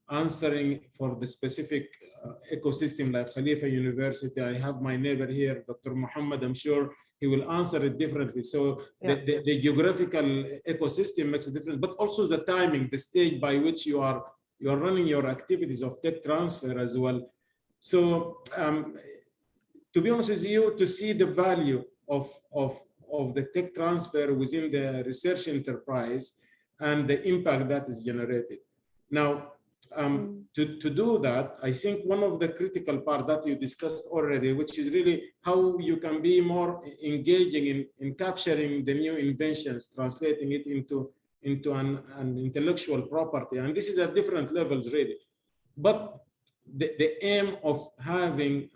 answering for the specific ecosystem like Khalifa University. I have my neighbor here, Dr. Muhammad, I'm sure he will answer it differently. So the geographical ecosystem makes a difference, but also the timing, the stage by which you are running your activities of tech transfer as well. So to be honest with you, to see the value of the tech transfer within the research enterprise and the impact that is generated. Now, to do that, I think one of the critical part that you discussed already, which is really how you can be more engaging in capturing the new inventions, translating it into an intellectual property. And this is at different levels really. But the aim of having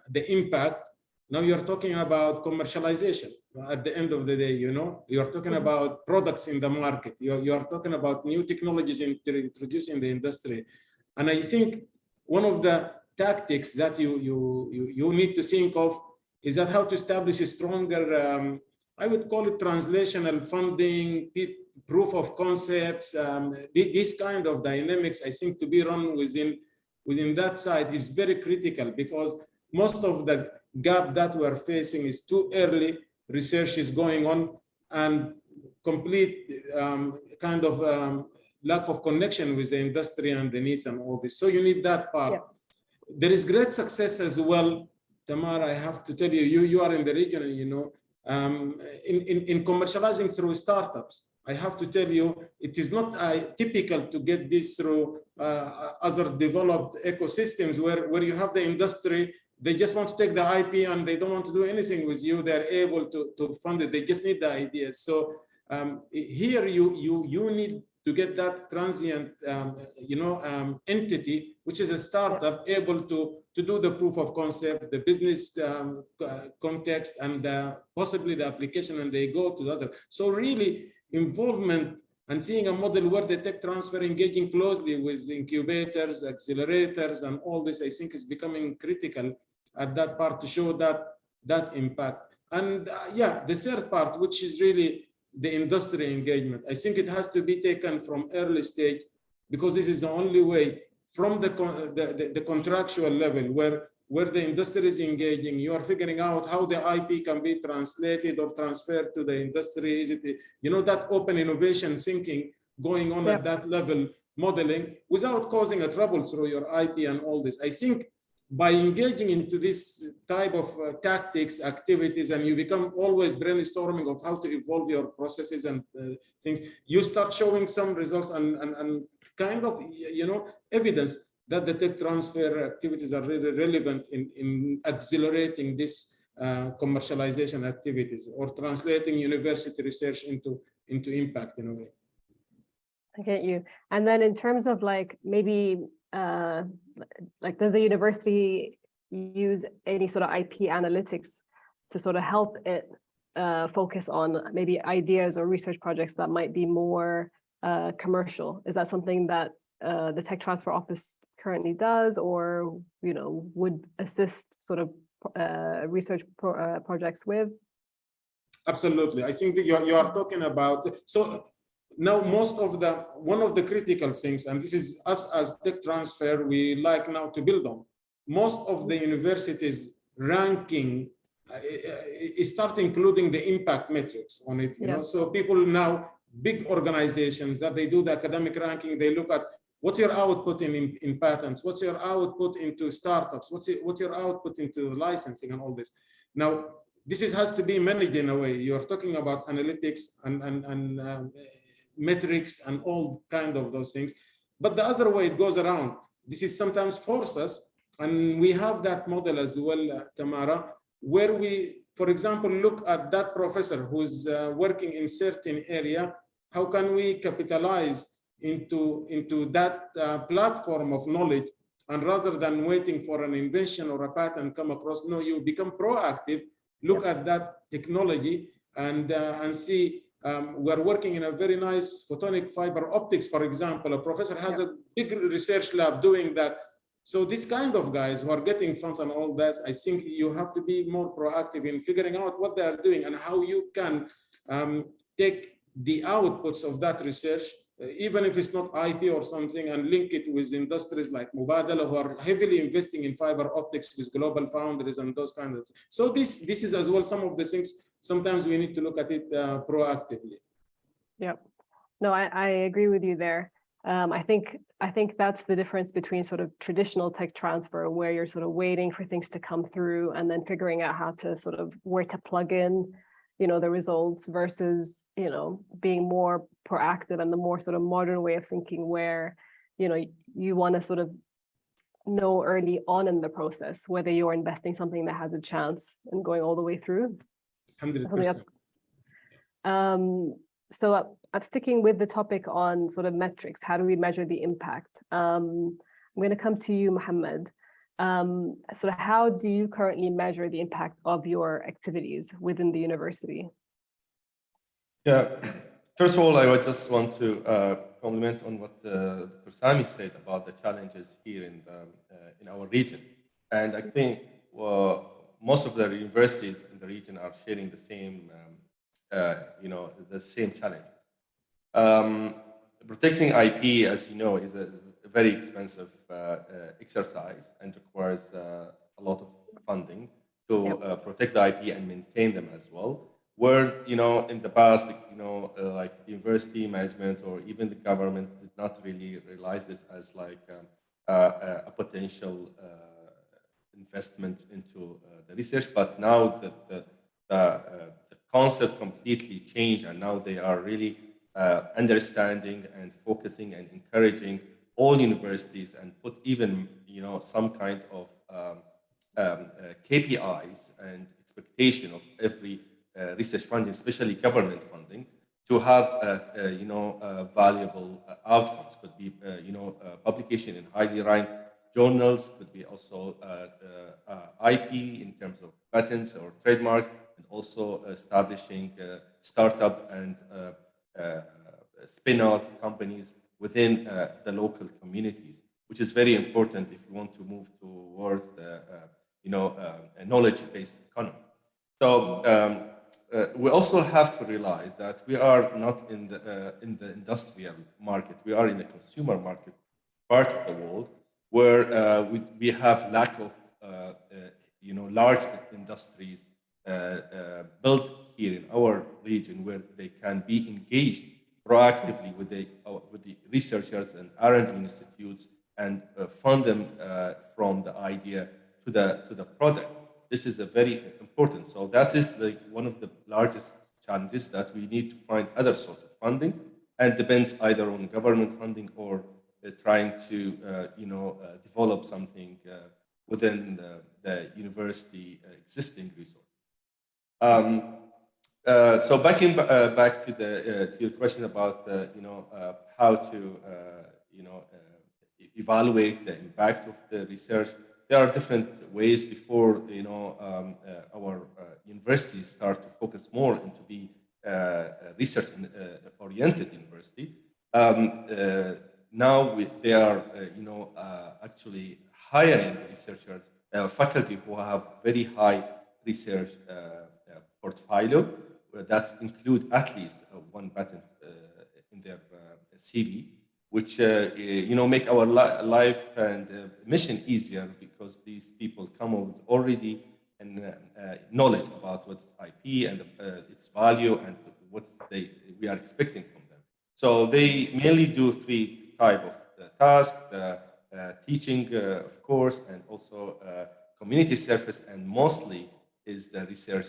the impact, now you're talking about commercialization. At the end of the day, you know, you're talking about products in the market. You're talking about new technologies introduced in the industry. And I think one of the tactics that you need to think of is that how to establish a stronger, I would call it translational funding, proof of concepts, this kind of dynamics, I think to be run within that side is very critical, because most of the gap that we're facing is too early research is going on and complete kind of lack of connection with the industry and the needs and all this. So you need that part. Yeah. There is great success as well, Tamara, I have to tell you, you are in the region, you know, in commercializing through startups. I have to tell you, it is not typical to get this through other developed ecosystems where you have the industry. They just want to take the IP and they don't want to do anything with you. They're able to fund it. They just need the ideas. So here you need to get that transient, entity, which is a startup, able to do the proof of concept, the business context, and possibly the application, and they go to the other. So really involvement and seeing a model where the tech transfer engaging closely with incubators, accelerators, and all this, I think is becoming critical at that part to show that impact. And yeah, the third part, which is really the industry engagement. I think it has to be taken from early stage, because this is the only way from the contractual level where the industry is engaging. You are figuring out how the IP can be translated or transferred to the industry. Is it, that open innovation thinking going on at that level, modeling without causing a trouble through your IP and all this. I think by engaging into this type of tactics, activities, and you become always brainstorming of how to evolve your processes and things, you start showing some results and kind of, evidence that the tech transfer activities are really relevant in accelerating this commercialization activities or translating university research into impact in a way. I get you. And then in terms of maybe does the university use any sort of IP analytics to sort of help it focus on maybe ideas or research projects that might be more commercial? Is that something that the Tech Transfer Office currently does, or would assist sort of research projects with? Absolutely. I think that you are talking about, so now one of the critical things, and this is us as Tech Transfer, we like now to build on, most of the universities ranking start including the impact metrics on it, you know, so people now, big organizations that they do the academic ranking, they look at what's your output in patents, what's your output into startups, what's your output into licensing and all this. Now, this has to be managed in a way. You're talking about analytics and metrics and all kind of those things. But the other way it goes around, this is sometimes forces, and we have that model as well, Tamara, where we, for example, look at that professor who's working in certain area, how can we capitalize into that platform of knowledge, and rather than waiting for an invention or a patent come across, no, you become proactive, look at that technology and see. We're working in a very nice photonic fiber optics, for example. A professor has a big research lab doing that. So this kind of guys who are getting funds and all that, I think you have to be more proactive in figuring out what they are doing and how you can take the outputs of that research even if it's not IP or something, and link it with industries like Mubadala, who are heavily investing in fiber optics with global foundries and those kinds of. So this is as well some of the things. Sometimes we need to look at it proactively. Yep. No, I agree with you there. I think that's the difference between sort of traditional tech transfer, where you're sort of waiting for things to come through and then figuring out how to sort of where to plug in, the results, versus, being more proactive and the more sort of modern way of thinking, where, you want to sort of know early on in the process whether you're investing something that has a chance and going all the way through. 100%. So I'm sticking with the topic on sort of metrics. How do we measure the impact? I'm going to come to you, Mohammed. So how do you currently measure the impact of your activities within the university? Yeah, first of all, I would just want to comment on what Dr. Sami said about the challenges here in our region. And I think most of the universities in the region are sharing the same, the same challenges. Protecting IP, as you know, is a very expensive exercise and requires a lot of funding to protect the IP and maintain them as well. Where, in the past, like the university management or even the government did not really realize this as like a potential investment into the research. But now the concept completely changed, and now they are really understanding and focusing and encouraging all universities and put even, some kind of KPIs and expectation of every research funding, especially government funding, to have valuable outcomes. Could be publication in highly ranked journals, could be also IP in terms of patents or trademarks, and also establishing startup and spin-out companies within the local communities, which is very important if you want to move towards a knowledge-based economy. So we also have to realize that we are not in the industrial market. We are in the consumer market part of the world, where we have lack of large industries built here in our region, where they can be engaged proactively with the researchers and R&D institutes and fund them from the idea to the product. This is a very important. So that is one of the largest challenges, that we need to find other sources of funding, and depends either on government funding or trying to develop something within the university existing resource. So back to your question about how to evaluate the impact of the research. There are different ways before our universities start to focus more into the research oriented university. Now they are actually hiring researchers, faculty who have very high research portfolio that include at least one patent in their CV, which make our life and mission easier, because these people come with already knowledge about what's IP and its value and what we are expecting from them. So they mainly do three type of tasks: teaching, of course, and also community service, and mostly is the research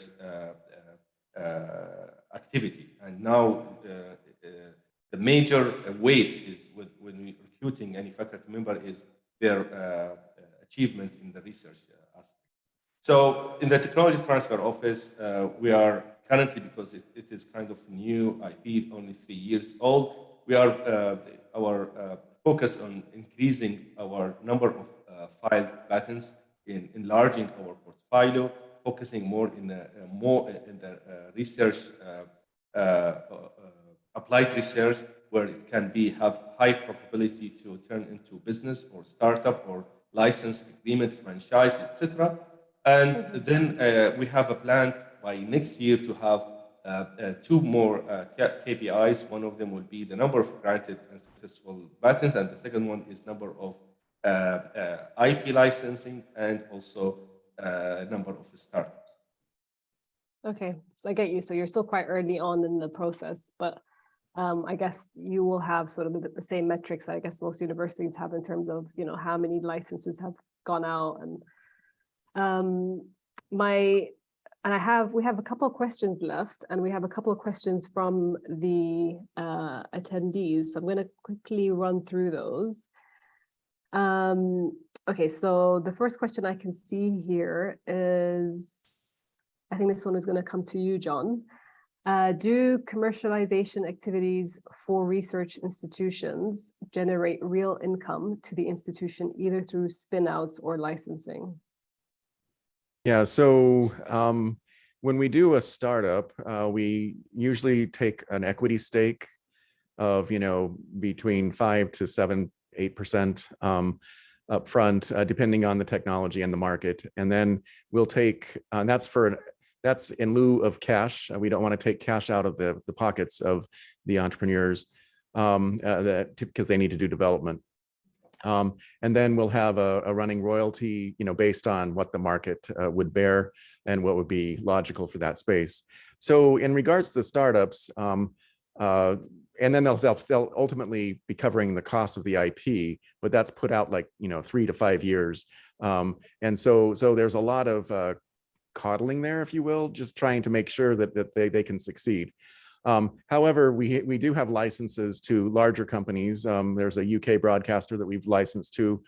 activity. And now the major weight is when recruiting any faculty member is their achievement in the research aspect. So in the Technology Transfer Office, we are currently, because it is kind of new IP, only 3 years old, we are our focus on increasing our number of filed patents, in enlarging our portfolio, focusing more in the research, applied research, where it can have high probability to turn into business or startup or license agreement, franchise, etc. And then we have a plan by next year to have two more KPIs. One of them will be the number of granted and successful patents, and the second one is number of IP licensing and also number of startups. Okay, so I get you. So you're still quite early on in the process, but I guess you will have sort of the same metrics I guess most universities have in terms of, you know, how many licenses have gone out. And we have a couple of questions left, and we have a couple of questions from the attendees. So I'm going to quickly run through those. Okay, so the first question I can see here is, I think this one is going to come to you, John. Do commercialization activities for research institutions generate real income to the institution, either through spin-outs or licensing? Yeah, so when we do a startup, we usually take an equity stake of, you know, between 5 to 7, 8% upfront, depending on the technology and the market. And then we'll take, that's in lieu of cash. We don't want to take cash out of the pockets of the entrepreneurs because they need to do development. And then we'll have a running royalty, you know, based on what the market would bear and what would be logical for that space. So in regards to the startups, and then they'll ultimately be covering the cost of the IP, but that's put out like, you know, 3 to 5 years. And so there's a lot of coddling there, if you will, just trying to make sure that they can succeed. However, we do have licenses to larger companies. There's a UK broadcaster that we've licensed to,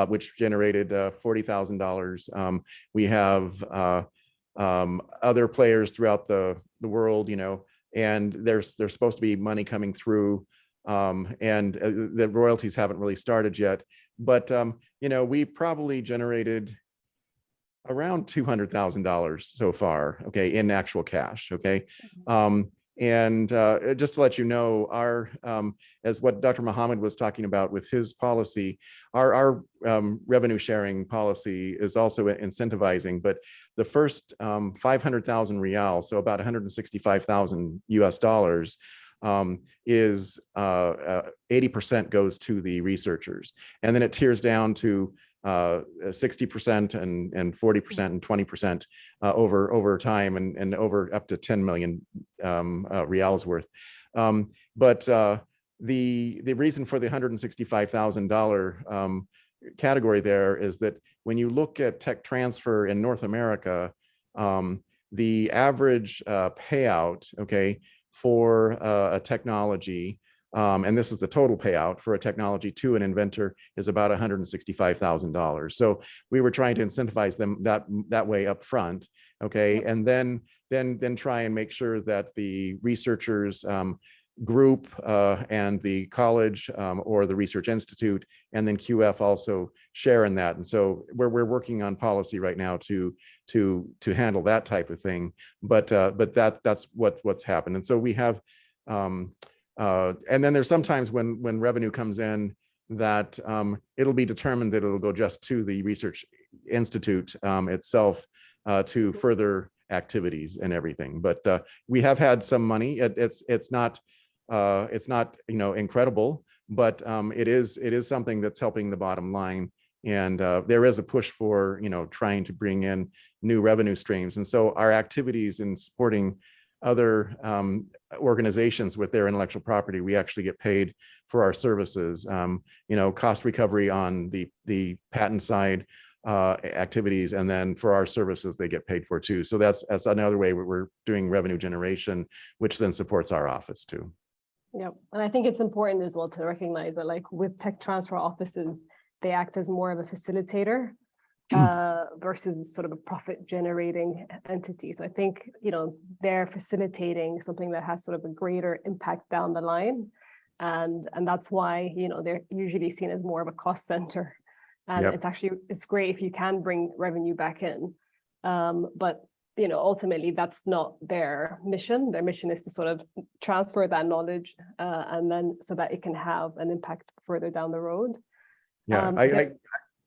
which generated $40,000. We have other players throughout the world, you know, and there's supposed to be money coming through, and the royalties haven't really started yet. But you know, we probably generated around $200,000 so far, okay, in actual cash, okay. And just to let you know, our as what Dr. Mohammed was talking about with his policy, our revenue sharing policy is also incentivizing, but the first 500,000 real, so about 165,000 US dollars, is 80% goes to the researchers, and then it tiers down to 60% and 40% and 20% over time, and over up to 10 million reals worth. But the reason for the $165,000 category there is that when you look at tech transfer in North America, the average payout, okay, for a technology, and this is the total payout for a technology to an inventor, is about $165,000. So we were trying to incentivize them that way up front, okay, and then try and make sure that the researchers group and the college or the research institute and then QF also share in that. And so we're working on policy right now to handle that type of thing. But that's what's happened. And so we have. And then there's sometimes when revenue comes in that it'll be determined that it'll go just to the research institute itself to further activities and everything. But we have had some money. It's not you know, incredible, but it is something that's helping the bottom line. And there is a push for, you know, trying to bring in new revenue streams. And so our activities in supporting other organizations with their intellectual property, we actually get paid for our services. You know, cost recovery on the patent side activities, and then for our services they get paid for too. So that's another way we're doing revenue generation, which then supports our office too. Yeah, and I think it's important as well to recognize that, like, with tech transfer offices, they act as more of a facilitator versus sort of a profit generating entity. So I think, you know, they're facilitating something that has sort of a greater impact down the line. And that's why, you know, they're usually seen as more of a cost center. And it's great if you can bring revenue back in. But, you know, ultimately that's not their mission. Their mission is to sort of transfer that knowledge and then so that it can have an impact further down the road. Yeah,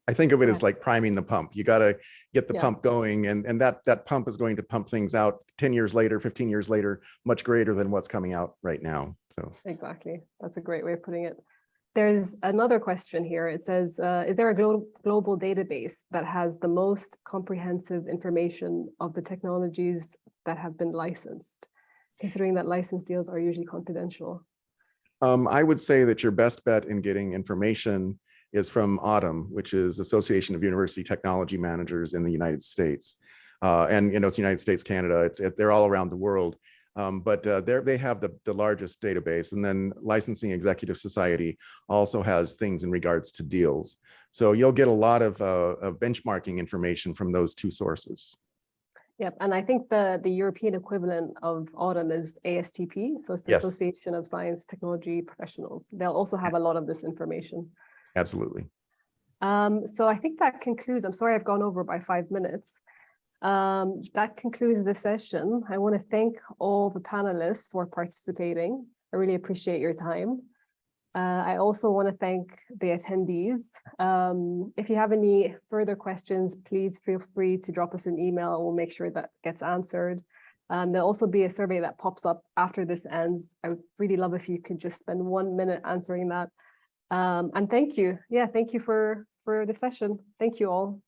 I think of it Yeah. as like priming the pump. You got to get the Yeah. pump going, and that pump is going to pump things out 10 years later, 15 years later, much greater than what's coming out right now. So Exactly. That's a great way of putting it. There's another question here. It says, is there a global database that has the most comprehensive information of the technologies that have been licensed, considering that license deals are usually confidential? I would say that your best bet in getting information is from AUTUM, which is Association of University Technology Managers in the United States. And it's United States, Canada, they're all around the world. But they have the largest database, and then Licensing Executive Society also has things in regards to deals. So you'll get a lot of benchmarking information from those two sources. Yep, and I think the European equivalent of AUTUM is ASTP, so it's the Yes. Association of Science Technology Professionals. They'll also have a lot of this information. Absolutely. So I think that concludes, I'm sorry I've gone over by 5 minutes. That concludes the session. I want to thank all the panelists for participating. I really appreciate your time. I also want to thank the attendees. If you have any further questions, please feel free to drop us an email. We'll make sure that gets answered. There'll also be a survey that pops up after this ends. I would really love if you could just spend 1 minute answering that. And thank you. Yeah, thank you for the session. Thank you all.